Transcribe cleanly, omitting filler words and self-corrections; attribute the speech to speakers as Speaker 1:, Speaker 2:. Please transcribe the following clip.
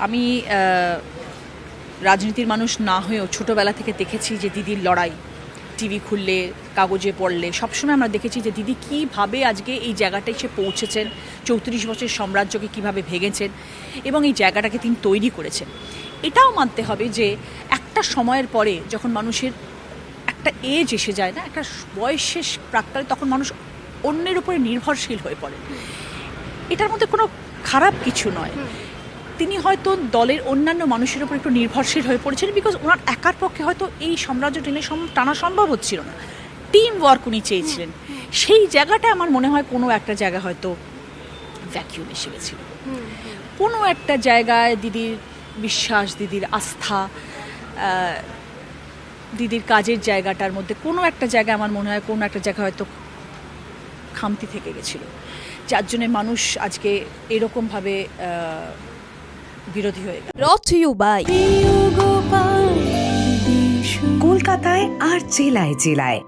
Speaker 1: আমি রাজনীতির মানুষ না হয়েও ছোটোবেলা থেকে দেখেছি যে দিদির লড়াই টিভি খুললে কাগজে পড়লে সবসময় আমরা দেখেছি যে দিদি কীভাবে আজকে এই জায়গাটায় এসে পৌঁছেছেন, 34 বছরের সাম্রাজ্যকে কিভাবে ভেঙেছেন এবং এই জায়গাটাকে তিনি তৈরি করেছেন। এটাও মানতে হবে যে একটা সময়ের পরে যখন মানুষের একটা এজ এসে যায় না, একটা বয়সের প্রাক্কালে, তখন মানুষ অন্যের উপরে নির্ভরশীল হয়ে পড়ে। এটার মধ্যে কোনো খারাপ কিছু নয়। তিনি হয়তো দলের অন্যান্য মানুষের উপর একটু নির্ভরশীল হয়ে পড়েছিলেন, বিকজ ওনার একার পক্ষে হয়তো এই সাম্রাজ্য টানা সম্ভব হচ্ছিল না। টিম ওয়ার্ক উনি চেয়েছিলেন। সেই জায়গাটা আমার মনে হয় কোনো একটা জায়গা হয়তো ভ্যাকিউম এসে গেছিল। কোনো একটা জায়গায় দিদির বিশ্বাস, দিদির আস্থা, দিদির কাজের জায়গাটার মধ্যে কোনো একটা জায়গায় আমার মনে হয় কোনো একটা জায়গা হয়তো খামতি থেকে গেছিল, যার জন্যে মানুষ আজকে এরকমভাবে বিরোধী হয়ে গেল।
Speaker 2: Brought to you by
Speaker 3: কলকাতায় আর জেলায় জেলায়